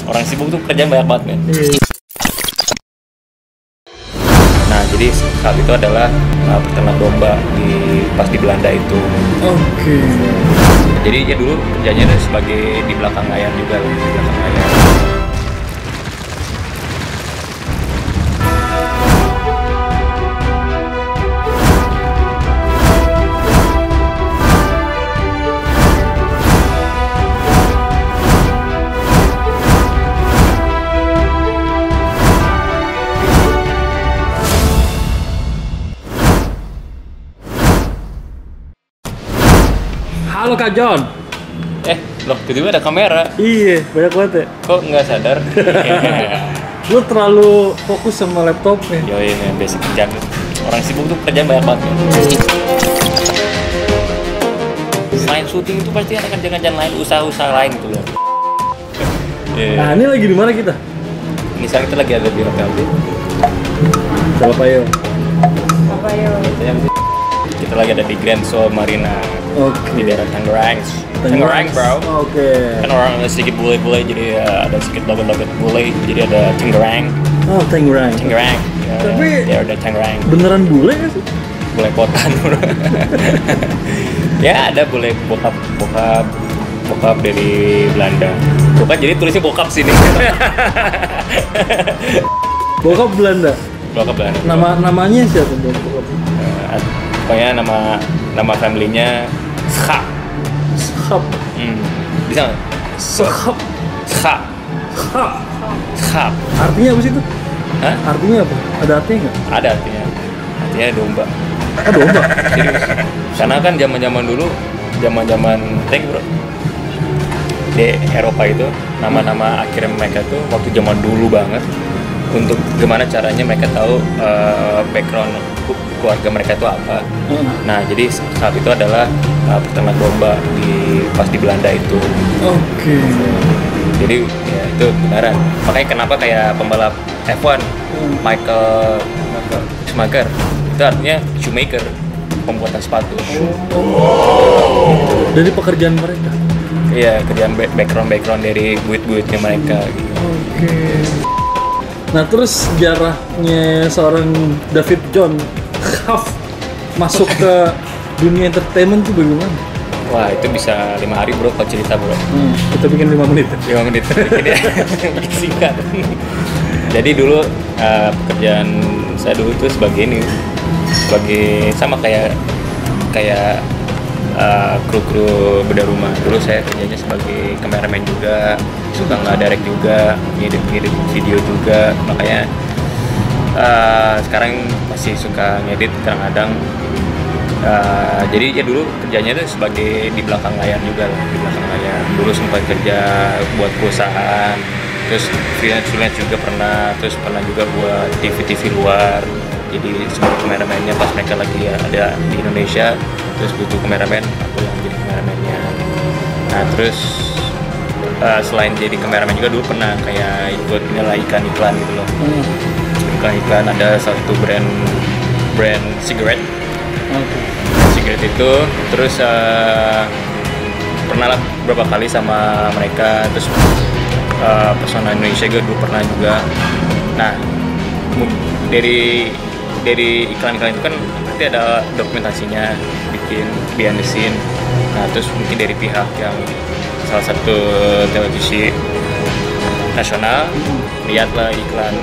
Orang sibuk tuh kerjaan banyak banget men. Nah jadi saat itu adalah peternak domba pas di Belanda itu. Oke. Jadi ya dulu kerjanya sebagai di belakang layar juga loh, di belakang layar. Halo Kak John. Loh, tiba-tiba ada kamera. Iya, banyak banget ya. Kok nggak sadar? Lu terlalu fokus sama laptopnya. Yoi, basic kerjaan. Orang sibuk tuh kerjaan banyak banget. Selain syuting itu pasti ada kerjaan lain, usaha-usaha lain gitu loh. Nah, ini lagi di mana kita? Misalnya kita lagi ada di hotel tuh. Papayo. Kita lagi ada di Grand Sol Marina. Oke. Di daerah Tangerang. Tangerang, bro. Oke. Kan orang sedikit bule-bule, jadi ada sedikit logat-logat bule, jadi ada Tangerang. Oh, Tangerang. Tangerang. Ya, Tapi ya udah Tangerang. beneran bule nggak sih? Bule kotan, bro. Ya ada bule bokap dari Belanda. Bukan, jadi tulisnya bokap sini. Bokap Belanda. Bokap Belanda. Namanya siapa bokap? Pokoknya nama family-nya Scha. Schap. Bisa nggak? Schap. Scha. Schap. Scha. Artinya apa sih itu? Hah? Artinya apa? Ada artinya nggak? Ada artinya. Artinya domba. Oh, domba. Serius. Karena kan zaman dulu, zaman tank bro. Di Eropa itu nama-nama akhirnya mereka tuh waktu zaman dulu banget, untuk gimana caranya mereka tahu background keluarga mereka itu apa. Nah jadi saat itu adalah peternak domba pas di Belanda itu. Oke. Jadi ya itu benaran. Makanya kenapa kayak pembalap F1 Michael Schumacher itu artinya shoemaker, pembuatan sepatu. Dari pekerjaan mereka. Iya, kerjaan background dari buit-buitnya mereka gitu. Oke. Nah terus sejarahnya seorang David John Schaap masuk ke dunia entertainment tuh bagaimana? Wah itu bisa 5 hari bro kalau cerita bro. Kita bikin 5 menit. 5 menit. Bikin singkat. Jadi dulu pekerjaan saya dulu tuh sebagai sama kayak kru beda rumah. Dulu saya kerjanya sebagai kameramen juga, suka nge-direct juga, ngedit video juga. Makanya sekarang masih suka ngedit kadang-kadang. Jadi ya dulu kerjanya tuh sebagai di belakang layar juga lah, di belakang layar. Dulu sempat kerja buat perusahaan, terus freelance juga pernah, terus pernah juga buat TV luar. Jadi sebagai kameramennya pas mereka lagi ada di Indonesia, terus butuh kameramen, aku yang jadi kameramennya. Nah terus selain jadi kameramen juga dulu pernah kayak ikut nilai iklan gitu loh. Iklan ada satu brand cigarette. Cigarette itu terus pernah lah beberapa kali sama mereka, terus pesona Indonesia dulu pernah juga. Nah dari iklan-iklan itu kan nanti ada dokumentasinya, bikin behind the scene. Nah terus mungkin dari pihak yang salah satu televisi nasional lihatlah iklan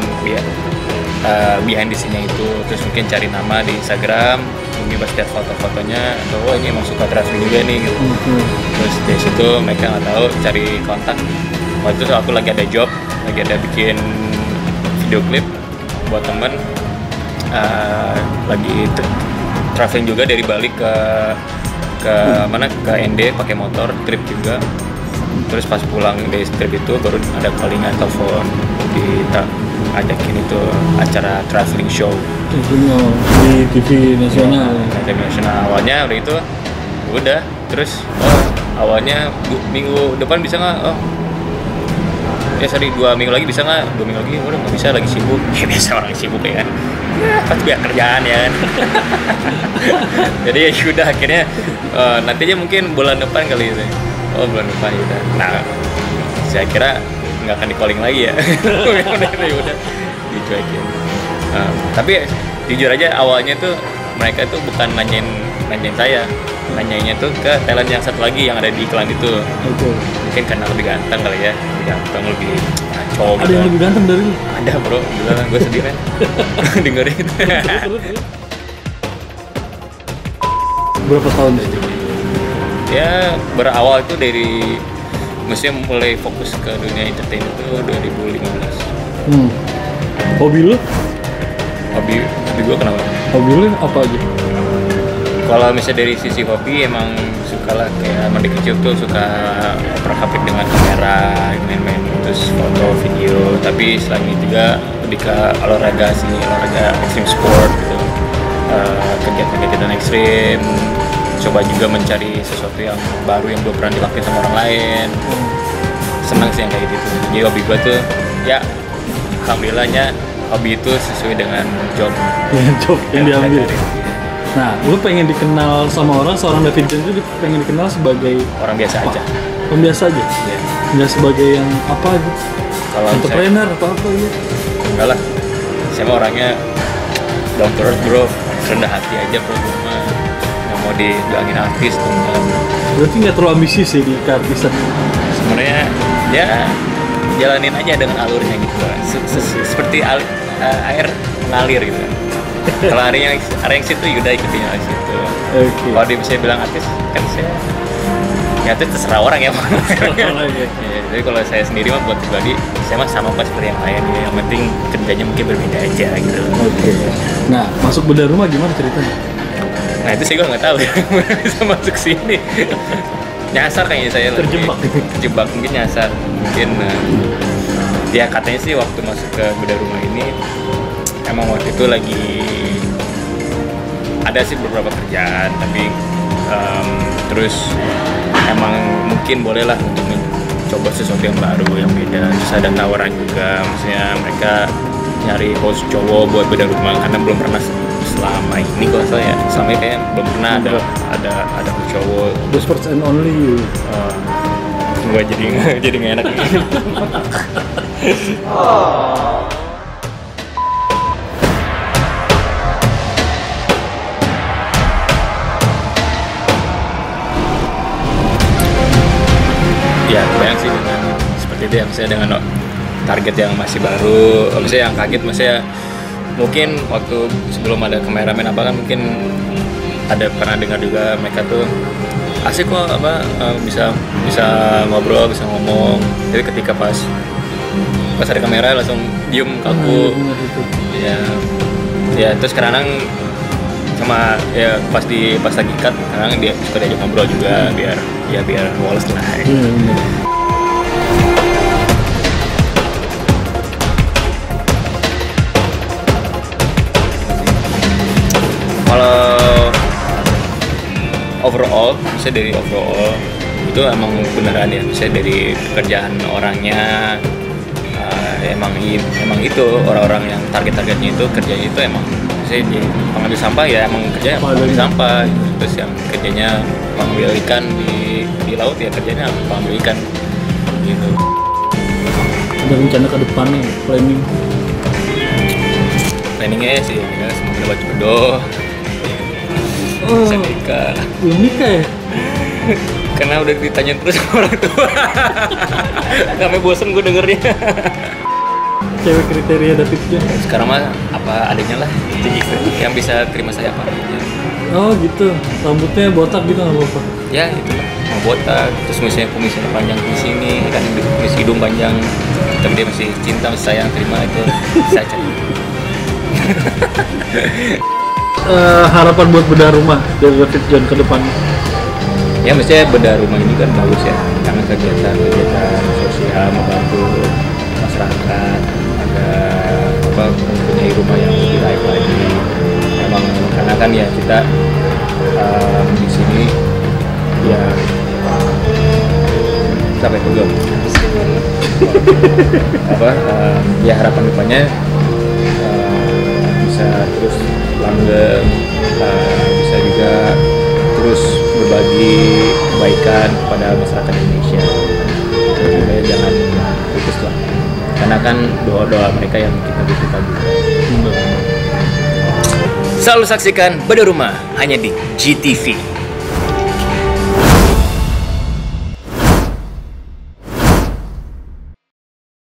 behind the scene-nya itu, terus mungkin cari nama di Instagram, mungkin pas lihat foto-fotonya atau oh ini emang suka traveling juga nih gitu. Terus dari situ mereka nggak tahu cari kontak. Waktu itu aku lagi ada job, lagi ada bikin video klip buat temen, lagi traveling juga dari Bali ke mana ke ND pakai motor trip juga. Terus pas pulang dari trip itu baru ada callingan telepon ajakin itu acara traveling show di TV nasional. TV nasional. Awalnya udah itu udah, terus awalnya minggu depan bisa nggak? Ya sorry 2 minggu lagi bisa nggak? 2 minggu lagi udah nggak bisa, lagi sibuk. Ya biasa orang sibuk ya kan. Pasti biar kerjaan ya kan. Jadi ya sudah akhirnya nantinya mungkin bulan depan kali itu. Oh bulan depan gitu. Nah saya kira nggak akan di calling lagi ya. udah dicuekin. Tapi jujur aja awalnya tuh mereka tuh bukan nanyain saya, nanyainnya tuh ke talent yang satu lagi yang ada di iklan itu. Mungkin karena lebih ganteng kali ya, lebih ganteng, lebih cowok. Ada yang lebih ganteng dari lu? Ada bro, gila gue sedih kan dengerin. Berapa tahun deh? Ya berawal itu dari maksudnya mulai fokus ke dunia entertain itu 2015. Hobi lu? Hobi gue kenapa? Hobi lu apa aja? Kalau misalnya dari sisi hobi emang suka lah, kayak emang dari kecil tuh suka oprek-aprik dengan kamera, main-main terus foto, video. Tapi selain itu juga lebih ke olahraga extreme sport gitu, kegiatan-kegiatan ekstrim. Coba juga mencari sesuatu yang baru yang belum pernah dilakuin sama orang lain. Senang sih yang kayak gitu. Jadi hobi gue tuh ya alhamdulillahnya hobi itu sesuai dengan job yang diambil. Nah, lu pengen dikenal sama orang, seorang David John itu pengen dikenal sebagai orang biasa aja. Orang biasa aja? Iya. Nggak sebagai yang apa gitu? Kalau entrepreneur apa gitu? Enggak lah. Saya mah orangnya down to earth bro, rendah hati aja bro. Nggak mau dibilangin artis tuh. Berarti nggak terlalu ambisius ya di keartisan? Sebenarnya ya jalanin aja dengan alurnya gitu. Seperti air mengalir gitu. Kalau hari yang situ udah ikutin yang situ. Kalau dia bisa bilang artis kan saya ya itu terserah orang ya. Jadi kalau saya sendiri mah buat pribadi saya mah sama pas seperti yang lain ya. Yang penting kerjanya mungkin berbeda aja gitu. Nah, masuk bedah rumah gimana ceritanya? Nah itu sih gue nggak tahu ya. Bisa masuk sini. Nyasar kayaknya saya terjebak mungkin nyasar mungkin. Ya katanya sih waktu masuk ke bedah rumah ini emang waktu itu lagi ada sih beberapa kerjaan, tapi terus emang mungkin bolehlah untuk mencoba sesuatu yang baru, yang beda. Terus ada tawaran juga, maksudnya mereka nyari host cowok buat bedah rumah karena belum pernah selama ini kalau saya selama ini kayak belum pernah ada host cowok. The first and only. Gue jadi nggak enak ini. Ya kebayang sih dengan seperti itu ya, maksudnya dengan target yang masih baru, maksudnya yang kaget, maksudnya mungkin waktu sebelum ada kameramen apa kan mungkin ada pernah dengar juga mereka tuh asik kok apa bisa ngobrol, bisa ngomong, tapi ketika pas ada kamera langsung diem kaku. Ya terus kadang sama ya pas lagi cut kadang dia suka diajak ngobrol juga biar woles lah. Kalau overall, misalnya dari overall itu emang beneran ya, misalnya dari pekerjaan orangnya emang itu orang-orang yang targetnya itu kerjanya itu emang misalnya di pengambil sampah ya emang kerjanya pengambil sampah gitu. Terus yang kerjanya pengambil ikan di laut ya kerjanya pengambil ikan gitu. Ada rencana ke depannya, planningnya sih ya semoga dapat jodoh. Bisa nikah. Belum nikah ya? Karena udah ditanyain terus sama orang tua. Sampai bosen gue dengernya. Cewek kriteria David John? Sekarang mah apa adanya lah, yang bisa terima saya apa adanya. Oh gitu, rambutnya botak gitu nggak apa-apa? Ya itu lah, mau botak, terus misalnya kumisnya panjang di sini, kan kumis hidung panjang, tapi dia masih cinta, masih sayang, terima itu saya cari. Harapan buat bedah rumah dari David John ke depannya? Ya mestinya bedah rumah ini kan bagus ya, karena kegiatan sosial membantu masyarakat agar mempunyai rumah yang lebih baik lagi. Emang karena kan ya kita di sini ya sampai kedua ya harapan depannya bisa terus langgeng, bisa juga terus berbagi kebaikan kepada masyarakat Indonesia. Jadi jangan putus bagus lah, karena kan doa mereka yang kita butuhkan juga. Bener. Selalu saksikan Bedah Rumah hanya di GTV.